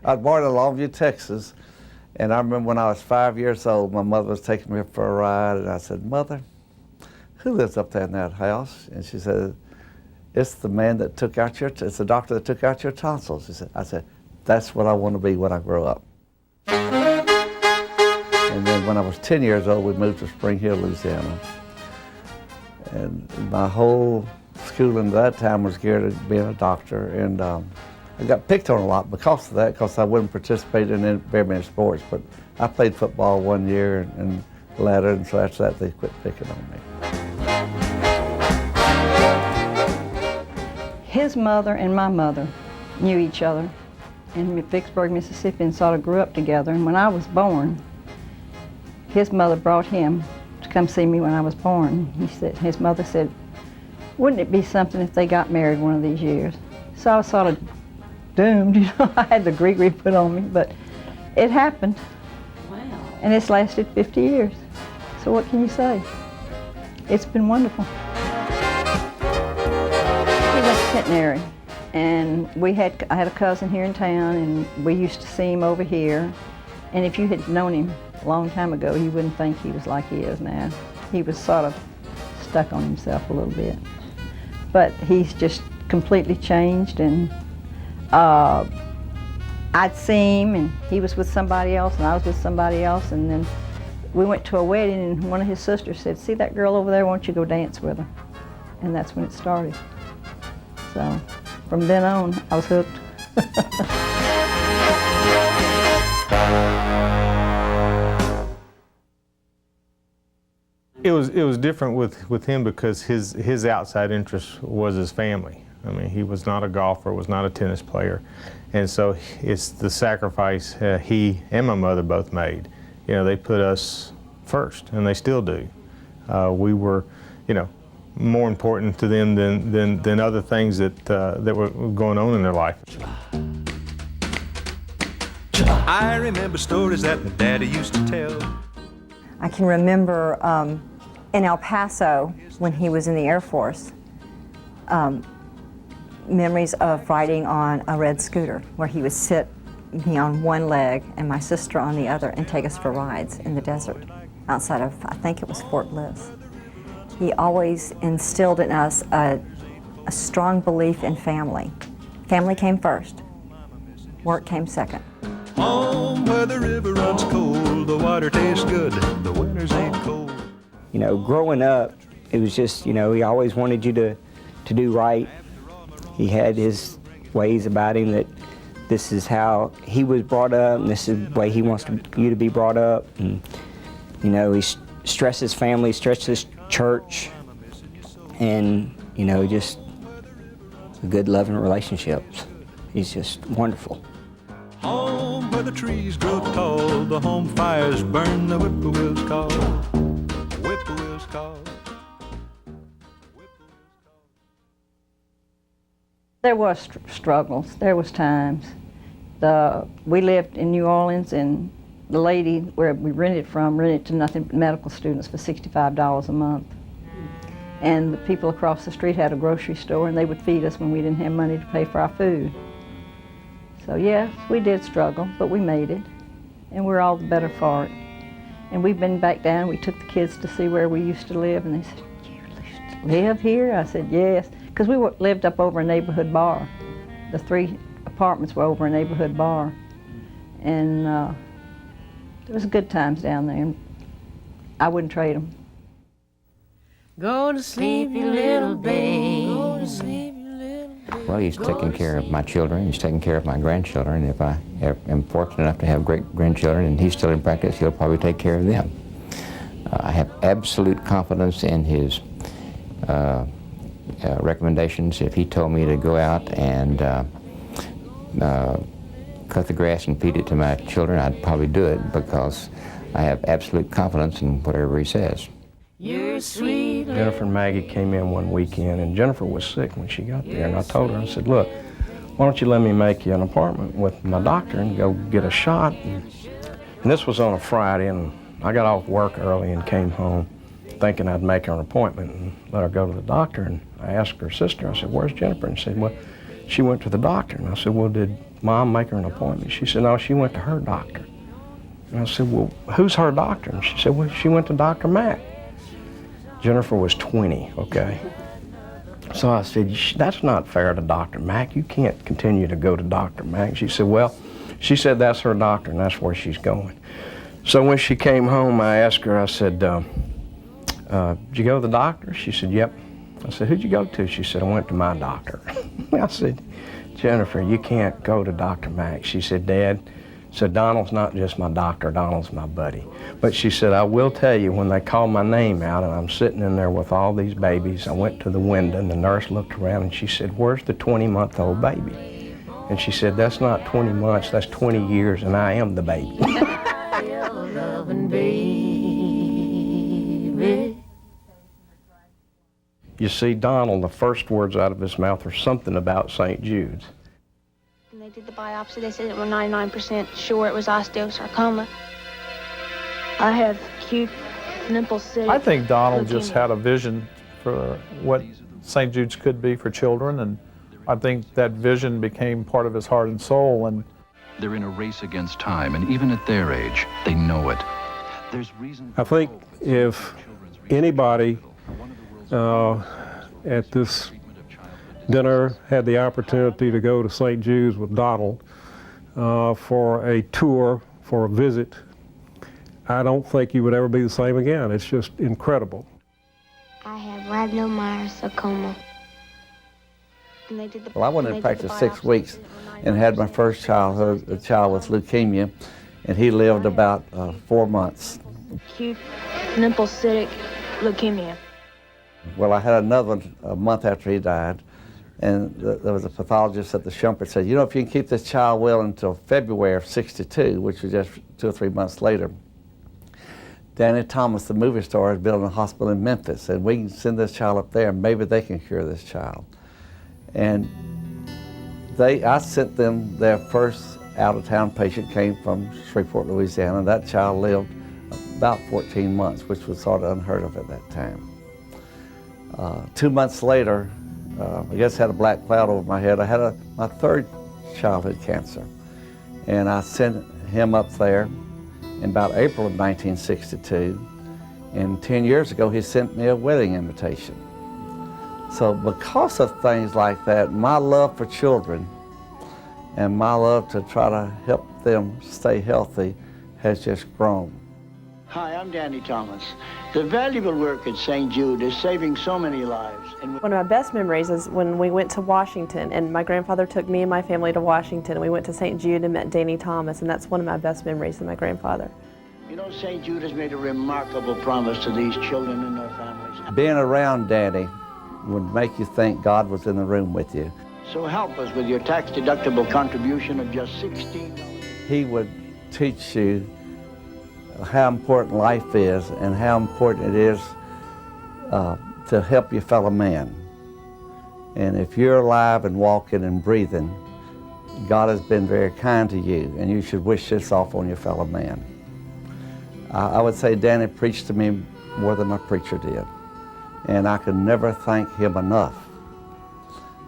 I was born in Longview, Texas, and I remember when I was 5 years old, my mother was taking me for a ride, and I said, "Mother, who lives up there in that house?" And she said, "It's the man that took out your, it's the doctor that took out your tonsils." She said, I said, "That's what I want to be when I grow up." And then when I was 10 years old, we moved to Spring Hill, Louisiana. And my whole schooling at that time was geared to being a doctor. And I got picked on a lot because of that, because I wouldn't participate in very many sports. But I played football 1 year and ladder, and so after that, they quit picking on me. His mother and my mother knew each other in Vicksburg, Mississippi, and sort of grew up together. And when I was born, his mother brought him to come see me when I was born. His mother said, "Wouldn't it be something if they got married one of these years?" So I was sort of doomed, you know. I had the gree put on me, but it happened. Wow. And it's lasted 50 years. So what can you say? It's been wonderful. He went to Centenary, and I had a cousin here in town, and we used to see him over here. And if you had known him a long time ago, you wouldn't think he was like he is now. He was sort of stuck on himself a little bit. But he's just completely changed, and I'd see him, and he was with somebody else, and I was with somebody else, and then we went to a wedding, and one of his sisters said, "See that girl over there, why don't you go dance with her?" And that's when it started. So from then on, I was hooked. It was different with him because his outside interest was his family. I mean, he was not a golfer, was not a tennis player, and so it's the sacrifice he and my mother both made. You know, they put us first, and they still do. We were, you know, more important to them than other things that were going on in their life. I remember stories that my daddy used to tell. I can remember in El Paso, when he was in the Air Force, memories of riding on a red scooter, where he would sit me on one leg and my sister on the other and take us for rides in the desert outside of, I think it was Fort Bliss. He always instilled in us a strong belief in family. Family came first, work came second. Home where the river runs cold, the water tastes good, the winters ain't cold. You know, growing up, it was just, you know, he always wanted you to do right. He had his ways about him that this is how he was brought up, and this is the way he wants you to be brought up. And, you know, he stresses family, stresses church, and, you know, just good, loving relationships. He's just wonderful. Home where the trees grow tall, the home fires burn, the whippoorwills call. Whippoorwills call. There was struggles, there was times. We lived in New Orleans, and the lady where we rented to nothing but medical students for $65 a month. And the people across the street had a grocery store, and they would feed us when we didn't have money to pay for our food. So yes, we did struggle, but we made it, and we're all the better for it. And we've been back down. We took the kids to see where we used to live, and they said, "You used to live here?" I said, "Yes," because we lived up over a neighborhood bar. The 3 apartments were over a neighborhood bar, and there was good times down there, and I wouldn't trade them. Go to sleep, you little babe. Go to sleep, you little babe. Well, he's taking care of my children, he's taking care of my grandchildren. If I am fortunate enough to have great-grandchildren and he's still in practice, he'll probably take care of them. I have absolute confidence in his recommendations. If he told me to go out and cut the grass and feed it to my children, I'd probably do it because I have absolute confidence in whatever he says. You're sweet. Jennifer and Maggie came in one weekend, and Jennifer was sick when she got there, and I told her, I said, "Look, why don't you let me make you an appointment with my doctor and go get a shot?" And this was on a Friday, and I got off work early and came home thinking I'd make her an appointment and let her go to the doctor. And I asked her sister, I said, "Where's Jennifer?" And she said, "Well, she went to the doctor. And I said, well, did Mom make her an appointment? She said, no, she went to her doctor. And I said, well, who's her doctor? And she said, well, she went to Dr. Mack. Jennifer was 20, okay? So I said, that's not fair to Dr. Mack. You can't continue to go to Dr. Mack. She said, well, she said that's her doctor and that's where she's going. So when she came home, I asked her, I said, did you go to the doctor? She said, yep. I said, who'd you go to? She said, I went to my doctor. I said, Jennifer, you can't go to Dr. Mack. She said, Dad, said, Donald's not just my doctor, Donald's my buddy. But she said, I will tell you, when they call my name out and I'm sitting in there with all these babies, I went to the window and the nurse looked around and she said, where's the 20-month-old baby? And she said, that's not 20 months, that's 20 years and I am the baby. Loving baby. You see, Donald, the first words out of his mouth are something about St. Jude's. When they did the biopsy, they said it was 99% sure it was osteosarcoma. I have acute lymphocytic I think Donald just leukemia. had a vision for what St. Jude's could be for children, and I think that vision became part of his heart and soul. And they're in a race against time, and even at their age, they know it. There's reason. I think if anybody at this dinner had the opportunity to go to St. Jude's with Donald for a tour, for a visit, I don't think you would ever be the same again. It's just incredible. I have rhabdomyosarcoma. Well, I went in practice 6 weeks and had my first childhood, a child with leukemia, and he lived about 4 months. Acute lymphocytic leukemia. Well, I had another one a month after he died, and there was a pathologist at the Shumpert said, you know, if you can keep this child well until February of '62, which was just 2 or 3 months later, Danny Thomas, the movie star, is building a hospital in Memphis, and we can send this child up there, and maybe they can cure this child. And I sent them their first out-of-town patient, came from Shreveport, Louisiana. That child lived about 14 months, which was sort of unheard of at that time. 2 months later, I guess I had a black cloud over my head. I had my third childhood cancer, and I sent him up there in about April of 1962, and 10 years ago he sent me a wedding invitation. So because of things like that, my love for children and my love to try to help them stay healthy has just grown. Hi, I'm Danny Thomas. The valuable work at St. Jude is saving so many lives. And one of my best memories is when we went to Washington, and my grandfather took me and my family to Washington, and we went to St. Jude and met Danny Thomas, and that's one of my best memories of my grandfather. you know, St. Jude has made a remarkable promise to these children and their families. Being around Danny would make you think God was in the room with you. So help us with your tax-deductible contribution of just $16. He would teach you how important life is and how important it is to help your fellow man. And if you're alive and walking and breathing, God has been very kind to you, and you should wish this off on your fellow man. I would say Danny preached to me more than my preacher did, and I could never thank him enough.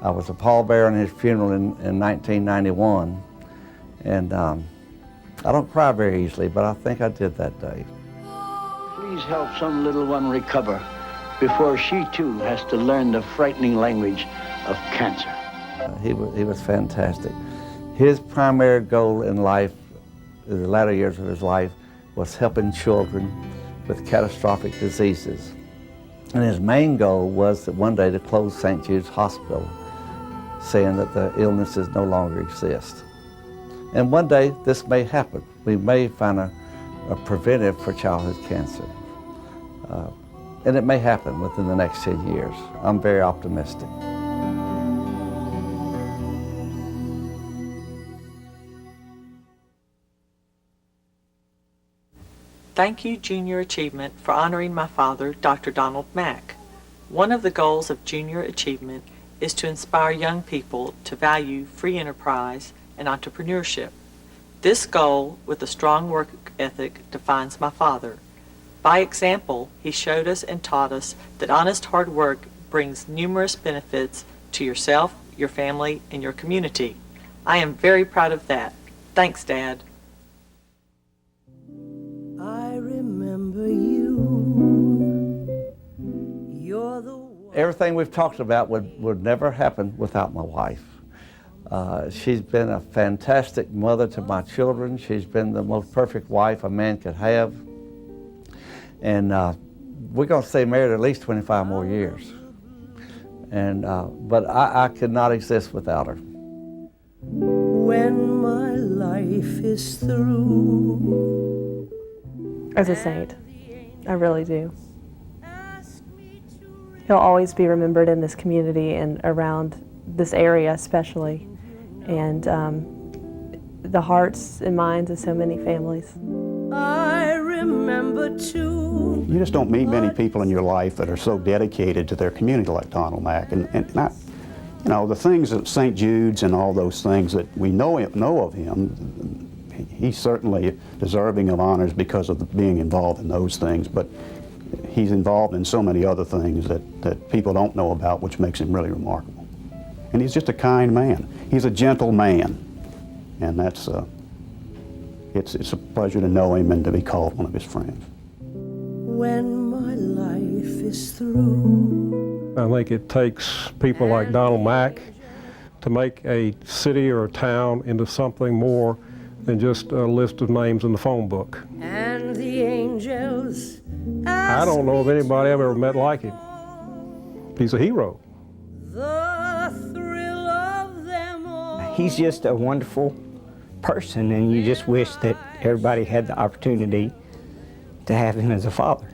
I was a pallbearer in his funeral in 1991, and I don't cry very easily, but I think I did that day. Please help some little one recover before she too has to learn the frightening language of cancer. He was fantastic. His primary goal in life, in the latter years of his life, was helping children with catastrophic diseases. And his main goal was that one day to close St. Jude's Hospital, saying that the illnesses no longer exist. And one day this may happen. We may find a preventive for childhood cancer. And it may happen within the next 10 years. I'm very optimistic. Thank you, Junior Achievement, for honoring my father, Dr. Donald Mack. One of the goals of Junior Achievement is to inspire young people to value free enterprise and entrepreneurship. This goal, with a strong work ethic, defines my father. By example, he showed us and taught us that honest hard work brings numerous benefits to yourself, your family, and your community. I am very proud of that. Thanks, Dad. I remember you. You're the one. Everything we've talked about would never happen without my wife. She's been a fantastic mother to my children. She's been the most perfect wife a man could have. And we're going to stay married at least 25 more years. And, but I could not exist without her. When my life is through. As a saint, I really do. He'll always be remembered in this community and around this area especially, and the hearts and minds of so many families. I remember too. You just don't meet many people in your life that are so dedicated to their community like Donald Mack. And you know, the things at St. Jude's and all those things that we know of him, he's certainly deserving of honors because of being involved in those things, but he's involved in so many other things that people don't know about, which makes him really remarkable. And he's just a kind man. He's a gentle man, and that's it's a pleasure to know him and to be called one of his friends. When my life is through. I think it takes people like Donald Mack to make a city or a town into something more than just a list of names in the phone book. And the angels. I don't know of anybody I've ever met like him. He's a hero. The thrill of them all. He's just a wonderful person, and you just wish that everybody had the opportunity to have him as a father.